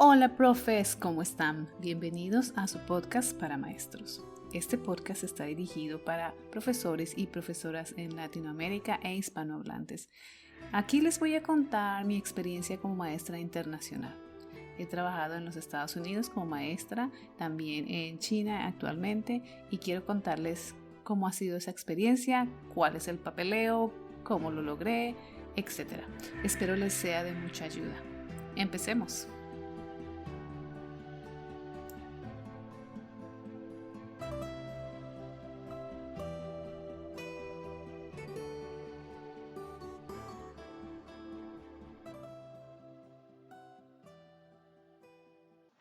Hola profes, ¿cómo están? Bienvenidos a su podcast para maestros. Este podcast está dirigido para profesores y profesoras en Latinoamérica e hispanohablantes. Aquí les voy a contar mi experiencia como maestra internacional. He trabajado en los Estados Unidos como maestra, también en China actualmente, y quiero contarles cómo ha sido esa experiencia, cuál es el papeleo, cómo lo logré, etc. Espero les sea de mucha ayuda. Empecemos.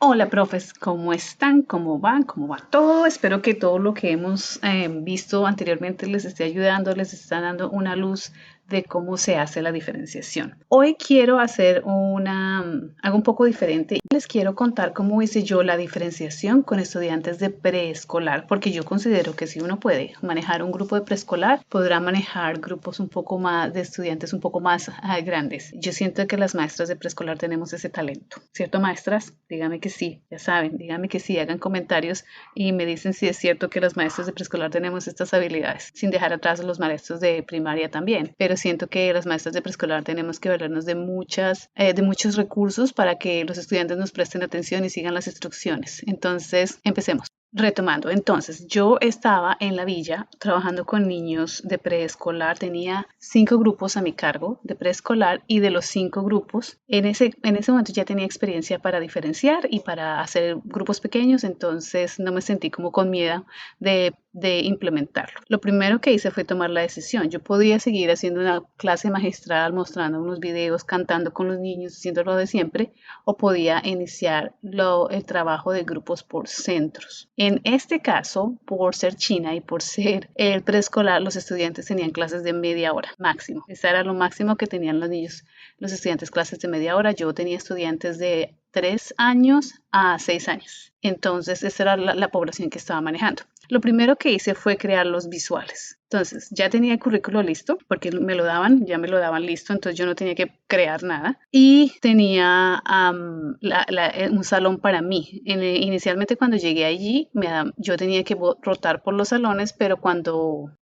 Hola profes, ¿cómo están? ¿Cómo van? ¿Cómo va todo? Espero que todo lo que hemos visto anteriormente les esté ayudando, les está dando una luz de cómo se hace la diferenciación. Hoy quiero hacer algo un poco diferente. Les quiero contar cómo hice yo la diferenciación con estudiantes de preescolar, porque yo considero que si uno puede manejar un grupo de preescolar, podrá manejar grupos un poco más de estudiantes un poco más grandes. Yo siento que las maestras de preescolar tenemos ese talento, ¿cierto, maestras? Díganme que sí, ya saben, díganme que sí, hagan comentarios y me dicen si es cierto que las maestras de preescolar tenemos estas habilidades, sin dejar atrás a los maestros de primaria también, pero siento que las maestras de preescolar tenemos que valernos de muchos recursos para que los estudiantes nos presten atención y sigan las instrucciones. Entonces, empecemos. Retomando, entonces yo estaba en la villa trabajando con niños de preescolar, tenía 5 grupos a mi cargo de preescolar y de los 5 grupos, en ese momento ya tenía experiencia para diferenciar y para hacer grupos pequeños, entonces no me sentí como con miedo de implementarlo. Lo primero que hice fue tomar la decisión. Yo podía seguir haciendo una clase magistral, mostrando unos videos, cantando con los niños, haciendo lo de siempre, o podía iniciar el trabajo de grupos por centros. En este caso, por ser China y por ser el preescolar, los estudiantes tenían clases de media hora máximo. Esa era lo máximo que tenían los estudiantes, clases de media hora. Yo tenía estudiantes de 3 años a 6 años. Entonces, esa era la población que estaba manejando. Lo primero que hice fue crear los visuales. Entonces, ya tenía el currículo listo, porque ya me lo daban listo, entonces yo no tenía que crear nada. Y tenía un salón para mí. Inicialmente cuando llegué allí, yo tenía que rotar por los salones, pero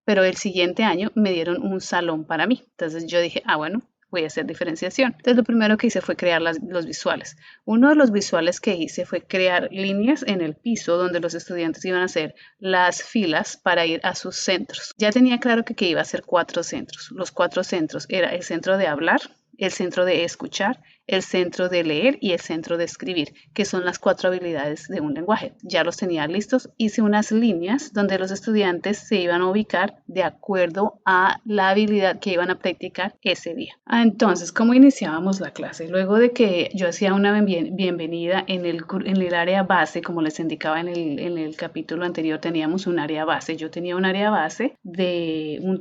el siguiente año me dieron un salón para mí. Entonces yo dije, bueno, voy a hacer diferenciación. Entonces lo primero que hice fue crear los visuales. Uno de los visuales que hice fue crear líneas en el piso donde los estudiantes iban a hacer las filas para ir a sus centros. Ya tenía claro que iba a ser 4 centros. Los 4 centros era el centro de hablar, el centro de escuchar, el centro de leer y el centro de escribir, que son las 4 habilidades de un lenguaje. Ya los tenía listos. Hice unas líneas donde los estudiantes se iban a ubicar de acuerdo a la habilidad que iban a practicar ese día. Entonces, ¿cómo iniciábamos la clase? Luego de que yo hacía una bienvenida en el área base, como les indicaba en el capítulo anterior, teníamos un área base. Yo tenía un área base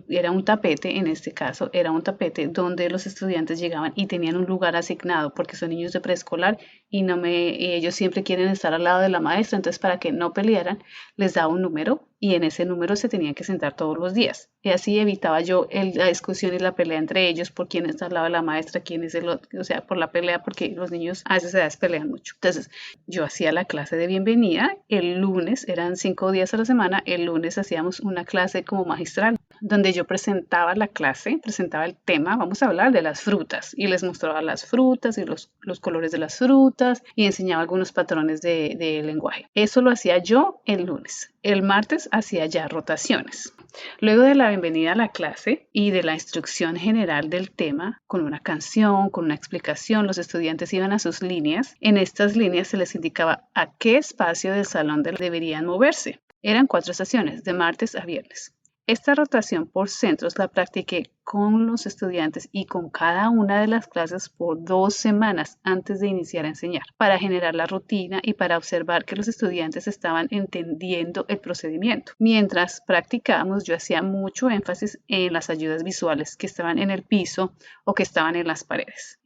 era un tapete, en este caso, era un tapete donde los estudiantes llegaban y tenían un lugar asignado porque son niños de preescolar y ellos siempre quieren estar al lado de la maestra, entonces para que no pelearan les daba un número y en ese número se tenían que sentar todos los días. Y así evitaba yo la discusión y la pelea entre ellos por quién está al lado de la maestra, quién es el otro, o sea, por la pelea, porque los niños a esas edades pelean mucho. Entonces, yo hacía la clase de bienvenida, el lunes, eran 5 días a la semana, el lunes hacíamos una clase como magistral, donde yo presentaba la clase, presentaba el tema, vamos a hablar de las frutas, y les mostraba las frutas y los colores de las frutas, y enseñaba algunos patrones de lenguaje. Eso lo hacía yo el lunes. El martes hacía ya rotaciones. Luego de la bienvenida a la clase y de la instrucción general del tema, con una canción, con una explicación, los estudiantes iban a sus líneas. En estas líneas se les indicaba a qué espacio del salón deberían moverse. Eran 4 estaciones, de martes a viernes. Esta rotación por centros la practiqué con los estudiantes y con cada una de las clases por 2 semanas antes de iniciar a enseñar, para generar la rutina y para observar que los estudiantes estaban entendiendo el procedimiento. Mientras practicábamos, yo hacía mucho énfasis en las ayudas visuales que estaban en el piso o que estaban en las paredes.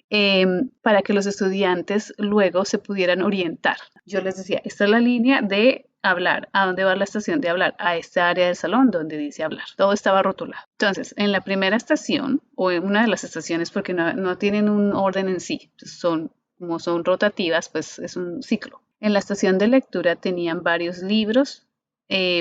Para que los estudiantes luego se pudieran orientar. Yo les decía, esta es la línea de hablar. ¿A dónde va la estación de hablar? A esta área del salón donde dice hablar. Todo estaba rotulado. Entonces, en la primera estación, o en una de las estaciones, porque no tienen un orden en sí, son como son rotativas, pues es un ciclo. En la estación de lectura tenían varios libros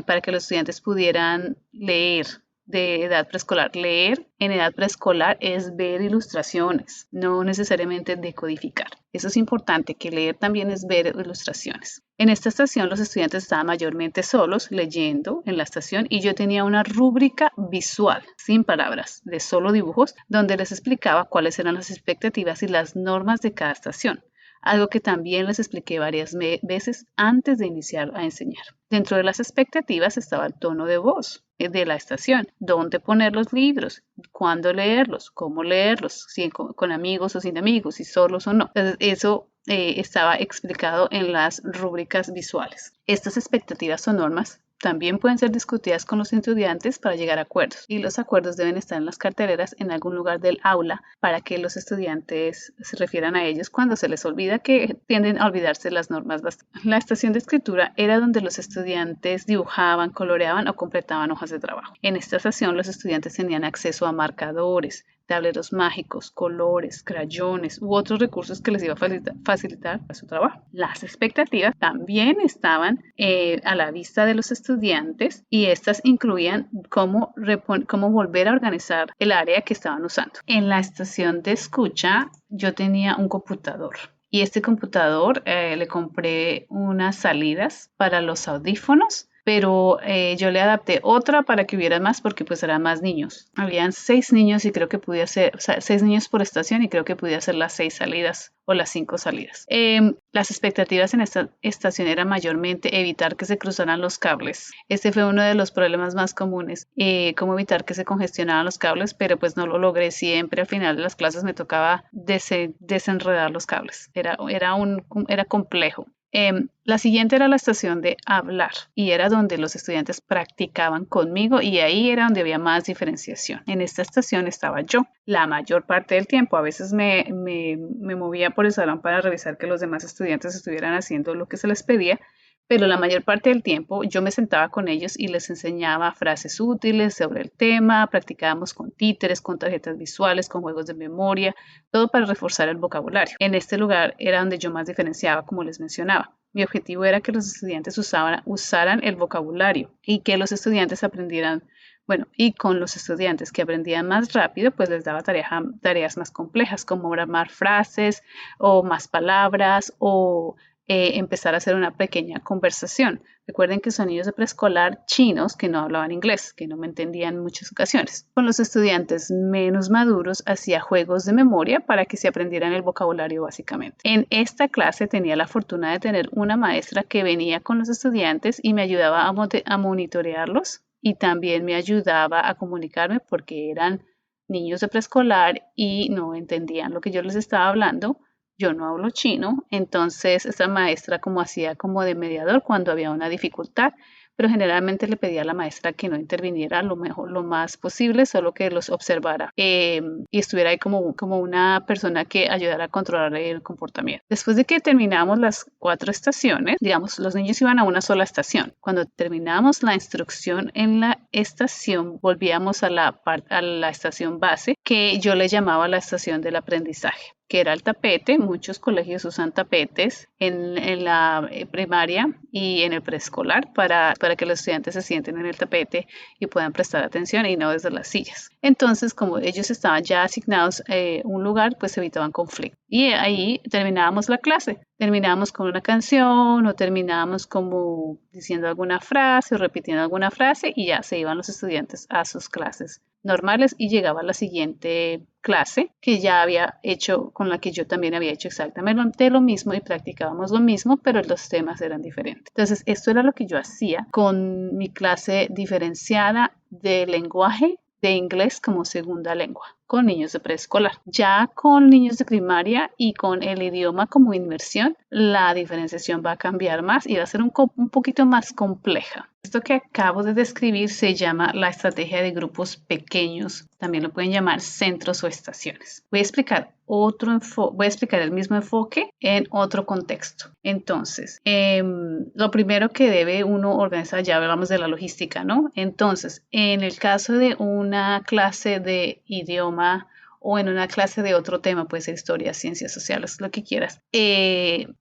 para que los estudiantes pudieran leer de edad preescolar. Leer en edad preescolar es ver ilustraciones, no necesariamente decodificar. Eso es importante, que leer también es ver ilustraciones. En esta estación los estudiantes estaban mayormente solos leyendo en la estación y yo tenía una rúbrica visual, sin palabras, de solo dibujos, donde les explicaba cuáles eran las expectativas y las normas de cada estación. Algo que también les expliqué varias veces antes de iniciar a enseñar. Dentro de las expectativas estaba el tono de voz de la estación, dónde poner los libros, cuándo leerlos, cómo leerlos, si con amigos o sin amigos, si solos o no. Entonces, eso estaba explicado en las rúbricas visuales. Estas expectativas o normas también pueden ser discutidas con los estudiantes para llegar a acuerdos, y los acuerdos deben estar en las carteleras en algún lugar del aula para que los estudiantes se refieran a ellos cuando se les olvida, que tienden a olvidarse las normas bastante. La estación de escritura era donde los estudiantes dibujaban, coloreaban o completaban hojas de trabajo. En esta estación los estudiantes tenían acceso a marcadores, tableros mágicos, colores, crayones u otros recursos que les iba a facilitar su trabajo. Las expectativas también estaban a la vista de los estudiantes, y estas incluían cómo volver a organizar el área que estaban usando. En la estación de escucha yo tenía un computador. Y este computador le compré unas salidas para los audífonos, pero yo le adapté otra para que hubiera más, porque pues eran más niños. Habían 6 niños y creo que podía hacer, 6 niños por estación, y creo que podía hacer las 6 salidas o las 5 salidas. Las expectativas en esta estación eran mayormente evitar que se cruzaran los cables. Este fue uno de los problemas más comunes, cómo evitar que se congestionaran los cables, pero pues no lo logré. Siempre al final de las clases me tocaba desenredar los cables. Era complejo. La siguiente era la estación de hablar, y era donde los estudiantes practicaban conmigo, y ahí era donde había más diferenciación. En esta estación estaba yo la mayor parte del tiempo. A veces me movía por el salón para revisar que los demás estudiantes estuvieran haciendo lo que se les pedía, pero la mayor parte del tiempo yo me sentaba con ellos y les enseñaba frases útiles sobre el tema. Practicábamos con títeres, con tarjetas visuales, con juegos de memoria, todo para reforzar el vocabulario. En este lugar era donde yo más diferenciaba, como les mencionaba. Mi objetivo era que los estudiantes usaran el vocabulario, y que los estudiantes aprendieran. Bueno, y con los estudiantes que aprendían más rápido, pues les daba tareas más complejas, como armar frases o más palabras, o empezar a hacer una pequeña conversación. Recuerden que son niños de preescolar chinos que no hablaban inglés, que no me entendían en muchas ocasiones. Con los estudiantes menos maduros hacía juegos de memoria para que se aprendieran el vocabulario básicamente. En esta clase tenía la fortuna de tener una maestra que venía con los estudiantes y me ayudaba a monitorearlos, y también me ayudaba a comunicarme, porque eran niños de preescolar y no entendían lo que yo les estaba hablando. Yo no hablo chino, entonces esta maestra hacía como de mediador cuando había una dificultad, pero generalmente le pedía a la maestra que no interviniera lo más posible, solo que los observara y estuviera ahí como una persona que ayudara a controlar el comportamiento. Después de que terminamos las 4 estaciones, digamos, los niños iban a una sola estación. Cuando terminamos la instrucción en la estación, volvíamos a la estación base, que yo le llamaba la estación del aprendizaje, que era el tapete. Muchos colegios usan tapetes en la primaria y en el preescolar para que los estudiantes se sienten en el tapete y puedan prestar atención, y no desde las sillas. Entonces, como ellos estaban ya asignados un lugar, pues evitaban conflicto. Y ahí terminábamos la clase. Terminábamos con una canción, o terminábamos como diciendo alguna frase o repitiendo alguna frase, y ya se iban los estudiantes a sus clases normales, y llegaba la siguiente clase que ya había hecho, con la que yo también había hecho exactamente lo mismo, y practicábamos lo mismo, pero los temas eran diferentes. Entonces, esto era lo que yo hacía con mi clase diferenciada de lenguaje de inglés como segunda lengua con niños de preescolar. Ya con niños de primaria y con el idioma como inmersión, la diferenciación va a cambiar más y va a ser un poquito más compleja. Esto que acabo de describir se llama la estrategia de grupos pequeños. También lo pueden llamar centros o estaciones. Voy a explicar el mismo enfoque en otro contexto. Entonces, lo primero que debe uno organizar, ya hablamos de la logística, ¿no? Entonces, en el caso de una clase de idioma o en una clase de otro tema, puede ser historia, ciencias sociales, lo que quieras,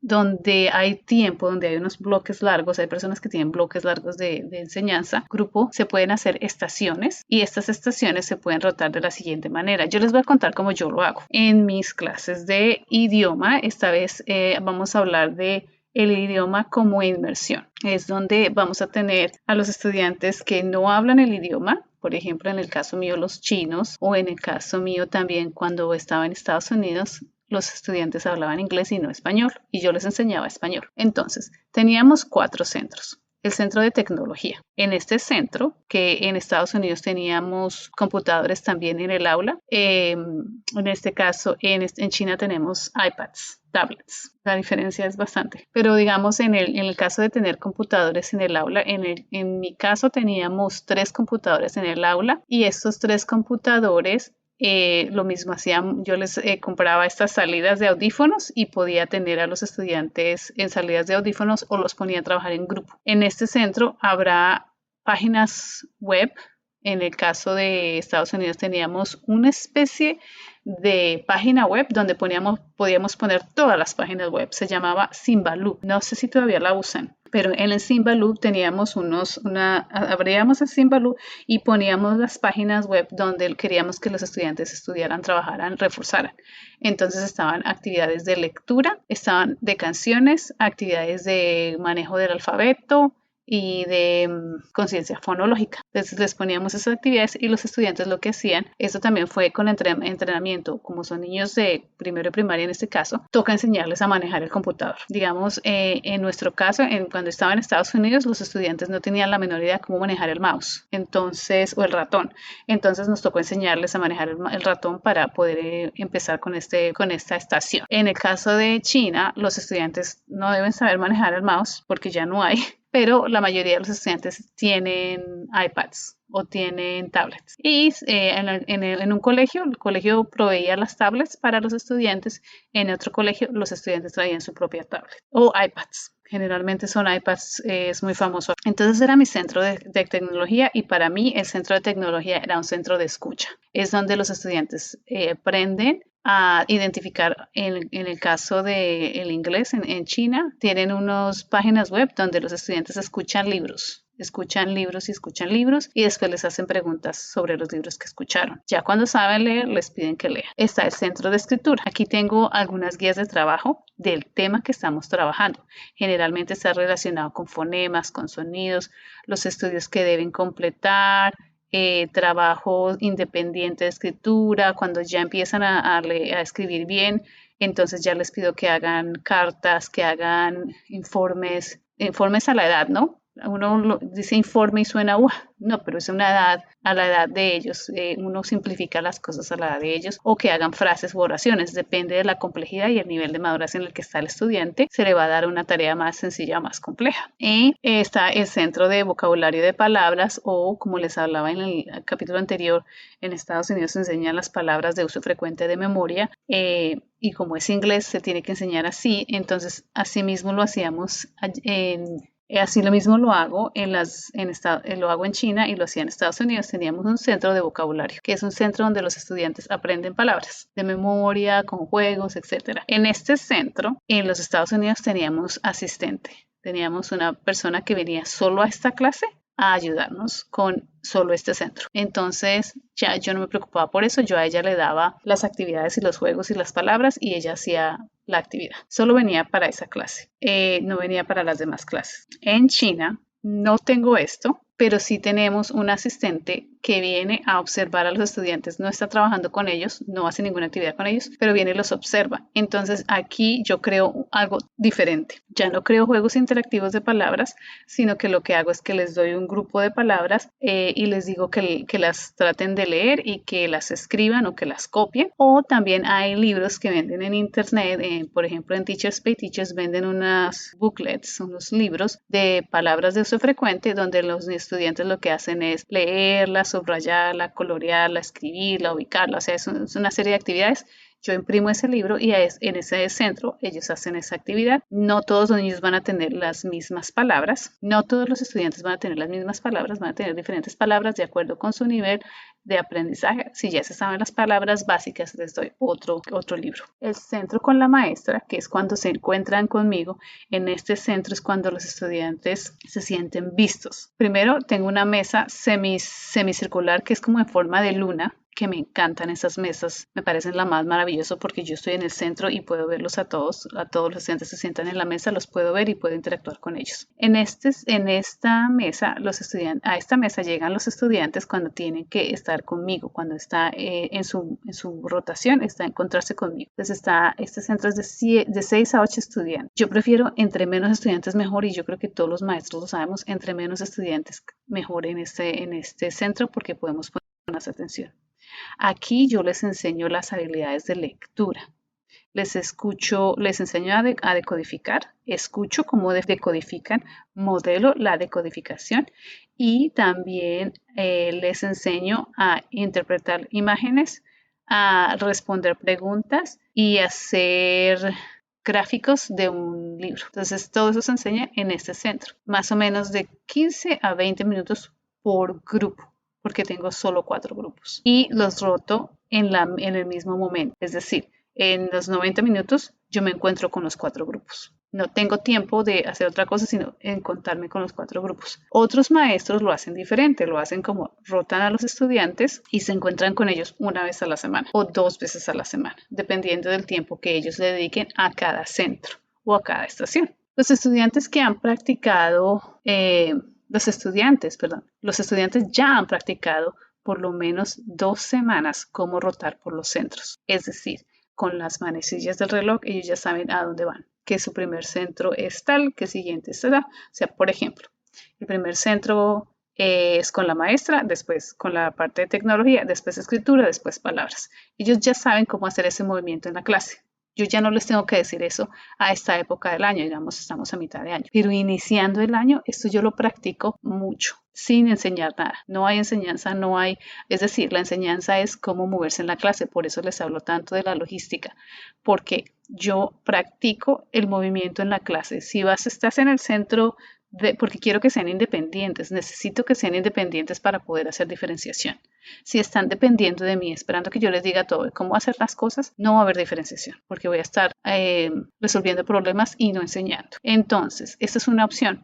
donde hay tiempo, donde hay unos bloques largos, hay personas que tienen bloques largos de enseñanza, grupo, se pueden hacer estaciones y estas estaciones se pueden rotar de la siguiente manera. Yo les voy a contar cómo yo lo hago. En mis clases de idioma, esta vez vamos a hablar de el idioma como inmersión. Es donde vamos a tener a los estudiantes que no hablan el idioma, por ejemplo, en el caso mío los chinos, o en el caso mío también cuando estaba en Estados Unidos, los estudiantes hablaban inglés y no español, y yo les enseñaba español. Entonces, teníamos 4 centros. El centro de tecnología. En este centro, que en Estados Unidos teníamos computadores también en el aula, en este caso en China tenemos iPads, tablets. La diferencia es bastante. Pero digamos, en el caso de tener computadores en el aula, en mi caso teníamos 3 computadores en el aula y estos 3 computadores lo mismo hacían, yo les compraba estas salidas de audífonos y podía tener a los estudiantes en salidas de audífonos o los ponía a trabajar en grupo. En este centro habrá páginas web. En el caso de Estados Unidos teníamos una especie de página web donde podíamos poner todas las páginas web. Se llamaba Symbaloo. No sé si todavía la usan. Pero en el Symbaloo teníamos abríamos el Symbaloo y poníamos las páginas web donde queríamos que los estudiantes estudiaran, trabajaran, reforzaran. Entonces estaban actividades de lectura, estaban de canciones, actividades de manejo del alfabeto y de conciencia fonológica. Entonces les poníamos esas actividades y los estudiantes lo que hacían, esto también fue con entrenamiento, como son niños de primero de primaria en este caso, toca enseñarles a manejar el computador. Digamos, en nuestro caso, cuando estaba en Estados Unidos, los estudiantes no tenían la menor idea de cómo manejar el mouse, entonces, o el ratón. Entonces nos tocó enseñarles a manejar el ratón para poder empezar con esta estación. En el caso de China, los estudiantes no deben saber manejar el mouse porque ya no hay, pero la mayoría de los estudiantes tienen iPads o tienen tablets. Y en un colegio, el colegio proveía las tablets para los estudiantes. En otro colegio, los estudiantes traían su propia tablet o iPads. Generalmente son iPads, es muy famoso. Entonces era mi centro de tecnología y para mí el centro de tecnología era un centro de escucha. Es donde los estudiantes aprenden a identificar, en el caso del inglés en China, tienen unas páginas web donde los estudiantes escuchan libros y después les hacen preguntas sobre los libros que escucharon. Ya cuando saben leer, les piden que lean. Está el centro de escritura. Aquí tengo algunas guías de trabajo del tema que estamos trabajando. Generalmente está relacionado con fonemas, con sonidos, los estudios que deben completar, trabajo independiente de escritura. Cuando ya empiezan a escribir bien, entonces ya les pido que hagan cartas, que hagan informes a la edad, ¿no? Uno dice informe y suena, no, pero es una edad, a la edad de ellos. Uno simplifica las cosas a la edad de ellos, o que hagan frases u oraciones, depende de la complejidad y el nivel de madurez en el que está el estudiante, se le va a dar una tarea más sencilla o más compleja. Y está el centro de vocabulario de palabras, o como les hablaba en el capítulo anterior, en Estados Unidos se enseñan las palabras de uso frecuente de memoria, y como es inglés se tiene que enseñar así, entonces así mismo lo hacíamos así lo mismo lo hago lo hago en China y lo hacía en Estados Unidos. Teníamos un centro de vocabulario, que es un centro donde los estudiantes aprenden palabras de memoria, con juegos, etc. En este centro, en los Estados Unidos, teníamos asistente. Teníamos una persona que venía solo a esta clase a ayudarnos con solo este centro. Entonces ya yo no me preocupaba por eso, yo a ella le daba las actividades y los juegos y las palabras y ella hacía la actividad. Solo venía para esa clase, no venía para las demás clases. En China no tengo esto, pero sí tenemos un asistente que viene a observar a los estudiantes. No está trabajando con ellos, no hace ninguna actividad con ellos, pero viene y los observa. Entonces aquí yo creo algo diferente. Ya no creo juegos interactivos de palabras, sino que lo que hago es que les doy un grupo de palabras y les digo que las traten de leer y que las escriban o que las copien. O también hay libros que venden en internet, por ejemplo en Teachers Pay Teachers venden unos booklets, unos libros de palabras de uso frecuente donde los estudiantes lo que hacen es leerlas, subrayarla, colorearla, escribirla, ubicarla, o sea, es una serie de actividades. Yo imprimo ese libro y en ese centro ellos hacen esa actividad. No todos los niños van a tener las mismas palabras, no todos los estudiantes van a tener las mismas palabras, van a tener diferentes palabras de acuerdo con su nivel de aprendizaje. Si ya se saben las palabras básicas, les doy otro libro. El centro con la maestra, que es cuando se encuentran conmigo, en este centro es cuando los estudiantes se sienten vistos. Primero tengo una mesa semicircular que es como en forma de luna, que me encantan esas mesas, me parecen la más maravilloso porque yo estoy en el centro y puedo verlos a todos los estudiantes se sientan en la mesa, los puedo ver y puedo interactuar con ellos. En esta mesa, a esta mesa llegan los estudiantes cuando tienen que estar conmigo, cuando está en su rotación, está a encontrarse conmigo. Entonces este centro es de 6 a 8 estudiantes. Yo prefiero entre menos estudiantes mejor y yo creo que todos los maestros lo sabemos, entre menos estudiantes mejor en este centro porque podemos poner más atención. Aquí yo les enseño las habilidades de lectura. Les enseño a decodificar, escucho cómo decodifican, modelo la decodificación y también les enseño a interpretar imágenes, a responder preguntas y hacer gráficos de un libro. Entonces todo eso se enseña en este centro, más o menos de 15 a 20 minutos por grupo, porque tengo solo 4 grupos y los roto en el mismo momento. Es decir, en los 90 minutos yo me encuentro con los 4 grupos. No tengo tiempo de hacer otra cosa sino encontrarme con los 4 grupos. Otros maestros lo hacen diferente, lo hacen como rotan a los estudiantes y se encuentran con ellos una vez a la semana o 2 veces a la semana, dependiendo del tiempo que ellos le dediquen a cada centro o a cada estación. Los estudiantes que han practicado los estudiantes ya han practicado por lo menos 2 semanas cómo rotar por los centros. Es decir, con las manecillas del reloj ellos ya saben a dónde van, que su primer centro es tal, que el siguiente es tal. O sea, por ejemplo, el primer centro es con la maestra, después con la parte de tecnología, después escritura, después palabras. Ellos ya saben cómo hacer ese movimiento en la clase. Yo ya no les tengo que decir eso a esta época del año, digamos, estamos a mitad de año. Pero iniciando el año, esto yo lo practico mucho, sin enseñar nada. No hay enseñanza, es decir, la enseñanza es cómo moverse en la clase. Por eso les hablo tanto de la logística, porque yo practico el movimiento en la clase. Si estás en el centro porque quiero que sean independientes, necesito que sean independientes para poder hacer diferenciación. Si están dependiendo de mí, esperando que yo les diga todo cómo hacer las cosas, no va a haber diferenciación, porque voy a estar resolviendo problemas y no enseñando. Entonces, esta es una opción.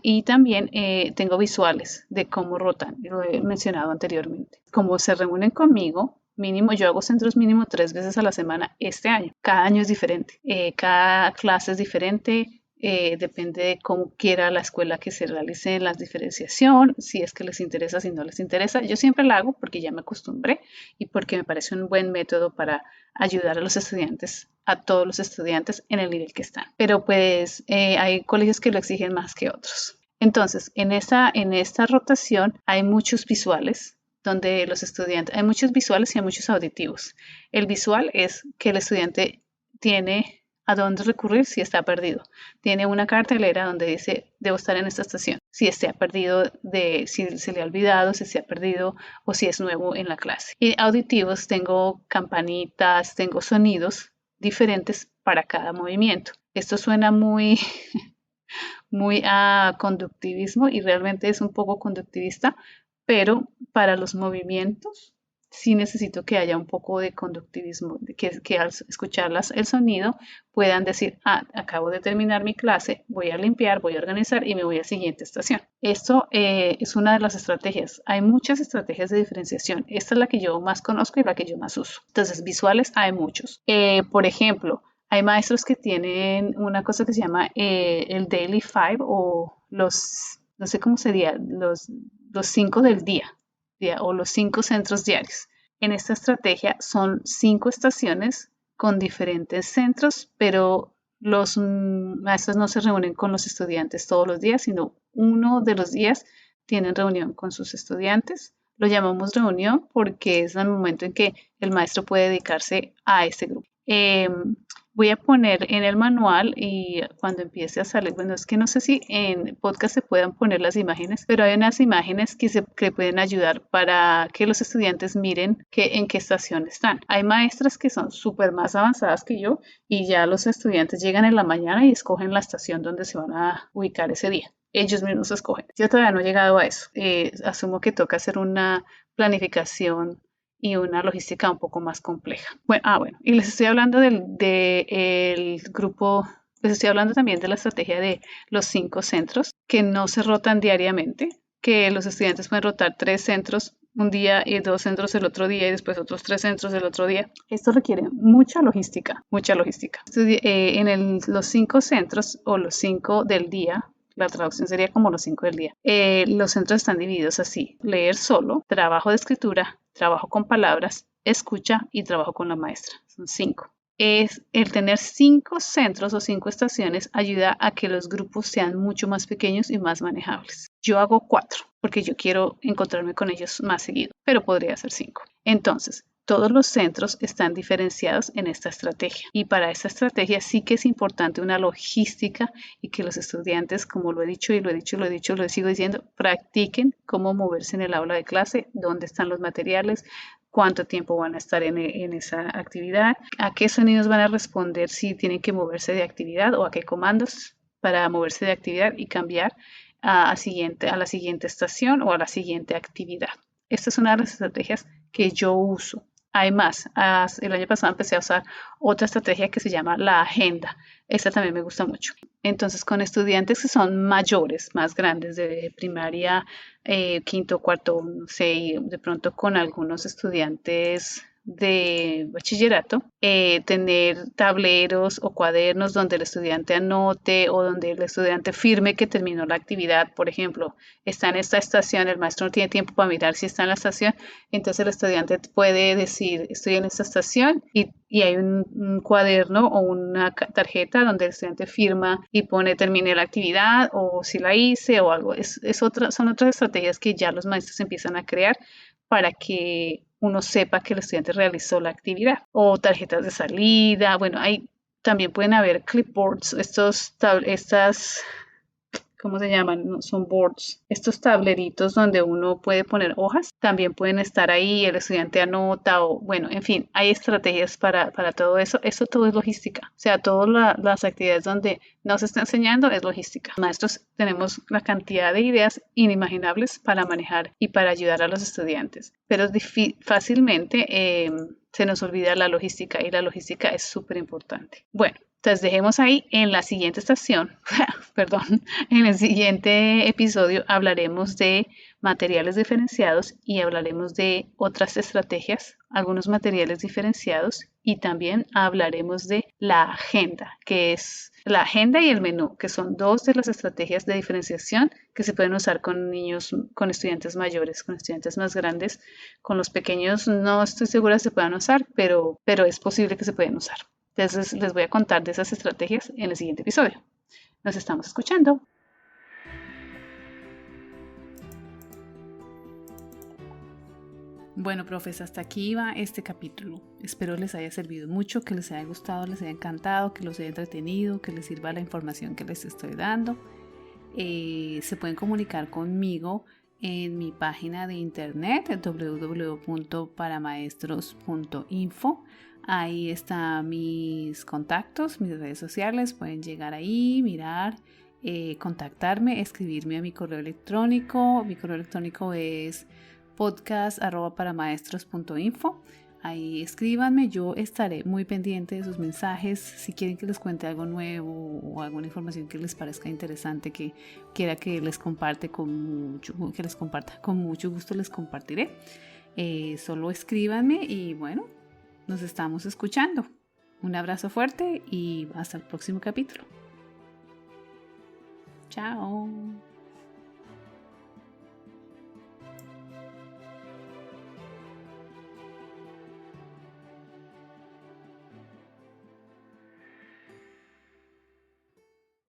Y también tengo visuales de cómo rotan, lo he mencionado anteriormente. Como se reúnen conmigo, mínimo, yo hago centros mínimo 3 veces a la semana este año. Cada año es diferente, cada clase es diferente. Depende de cómo quiera la escuela que se realice la diferenciación, si es que les interesa, si no les interesa. Yo siempre la hago porque ya me acostumbré y porque me parece un buen método para ayudar a los estudiantes, a todos los estudiantes en el nivel que están. Pero pues hay colegios que lo exigen más que otros. Entonces, en esta rotación hay muchos visuales, donde los estudiantes, hay muchos visuales y hay muchos auditivos. El visual es que el estudiante tiene a dónde recurrir si está perdido. Tiene una cartelera donde dice, debo estar en esta estación. Si se ha perdido, si se le ha olvidado, si se ha perdido o si es nuevo en la clase. Y auditivos, tengo campanitas, tengo sonidos diferentes para cada movimiento. Esto suena muy, muy a conductivismo y realmente es un poco conductivista, pero para los movimientos sí necesito que haya un poco de conductivismo, que al escuchar el sonido puedan decir, acabo de terminar mi clase, voy a limpiar, voy a organizar y me voy a la siguiente estación. Esto es una de las estrategias. Hay muchas estrategias de diferenciación. Esta es la que yo más conozco y la que yo más uso. Entonces, visuales hay muchos. Por ejemplo, hay maestros que tienen una cosa que se llama el Daily Five o no sé cómo sería, los 5 del día o los 5 centros diarios. En esta estrategia son 5 estaciones con diferentes centros, pero los maestros no se reúnen con los estudiantes todos los días, sino uno de los días tienen reunión con sus estudiantes. Lo llamamos reunión porque es el momento en que el maestro puede dedicarse a este grupo. Voy a poner en el manual y cuando empiece a salir, bueno, es que no sé si en podcast se puedan poner las imágenes, pero hay unas imágenes que pueden ayudar para que los estudiantes miren en qué estación están. Hay maestras que son súper más avanzadas que yo y ya los estudiantes llegan en la mañana y escogen la estación donde se van a ubicar ese día. Ellos mismos escogen. Yo todavía no he llegado a eso. Asumo que toca hacer una planificación y una logística un poco más compleja. Bueno, y les estoy hablando el grupo, les estoy hablando también de la estrategia de los 5 centros que no se rotan diariamente, que los estudiantes pueden rotar 3 centros un día y 2 centros el otro día y después otros 3 centros el otro día. Esto requiere mucha logística, mucha logística. Los 5 centros o los 5 del día, la traducción sería como los 5 del día. Los centros están divididos así: leer solo, trabajo de escritura, trabajo con palabras, escucha y trabajo con la maestra. Son 5. El tener 5 centros o 5 estaciones ayuda a que los grupos sean mucho más pequeños y más manejables. Yo hago 4 porque yo quiero encontrarme con ellos más seguido, pero podría ser 5. Entonces, todos los centros están diferenciados en esta estrategia y para esta estrategia sí que es importante una logística y que los estudiantes, como lo he dicho y lo he dicho y lo he dicho, lo sigo diciendo, practiquen cómo moverse en el aula de clase, dónde están los materiales, cuánto tiempo van a estar en esa actividad, a qué sonidos van a responder si tienen que moverse de actividad o a qué comandos para moverse de actividad y cambiar a la siguiente estación o a la siguiente actividad. Esta es una de las estrategias que yo uso. Además, el año pasado empecé a usar otra estrategia que se llama la agenda. Esta también me gusta mucho. Entonces, con estudiantes que son mayores, más grandes, de primaria, quinto, cuarto, no sé, y de pronto con algunos estudiantes de bachillerato, tener tableros o cuadernos donde el estudiante anote o donde el estudiante firme que terminó la actividad. Por ejemplo, está en esta estación, el maestro no tiene tiempo para mirar si está en la estación, entonces el estudiante puede decir: estoy en esta estación, y hay un cuaderno o una tarjeta donde el estudiante firma y pone terminé la actividad o si la hice o algo. Son otras estrategias que ya los maestros empiezan a crear para que uno sepa que el estudiante realizó la actividad. O tarjetas de salida. Bueno, también pueden haber clipboards, ¿cómo se llaman? No, son boards. Estos tableritos donde uno puede poner hojas, también pueden estar ahí, el estudiante anota o, bueno, en fin, hay estrategias para todo eso. Eso todo es logística. O sea, todas las actividades donde no se está enseñando es logística. Maestros tenemos la cantidad de ideas inimaginables para manejar y para ayudar a los estudiantes, pero fácilmente se nos olvida la logística y la logística es súper importante. Bueno, entonces dejemos ahí. En la siguiente estación, perdón, en el siguiente episodio hablaremos de materiales diferenciados y hablaremos de otras estrategias, algunos materiales diferenciados, y también hablaremos de la agenda, que es la agenda y el menú, que son 2 de las estrategias de diferenciación que se pueden usar con niños, con estudiantes mayores, con estudiantes más grandes. Con los pequeños no estoy segura si se puedan usar, pero es posible que se puedan usar. Entonces les voy a contar de esas estrategias en el siguiente episodio. Nos estamos escuchando. Bueno, profes, hasta aquí va este capítulo. Espero les haya servido mucho, que les haya gustado, les haya encantado, que los haya entretenido, que les sirva la información que les estoy dando. Se pueden comunicar conmigo en mi página de internet www.paramaestros.info. Ahí están mis contactos, mis redes sociales. Pueden llegar ahí, mirar, contactarme, escribirme a mi correo electrónico. Mi correo electrónico es podcast@paramaestros.info. Ahí escríbanme, yo estaré muy pendiente de sus mensajes. Si quieren que les cuente algo nuevo o alguna información que les parezca interesante, que quiera que les comparta, con mucho gusto les compartiré. Solo escríbanme y bueno, nos estamos escuchando. Un abrazo fuerte y hasta el próximo capítulo. Chao.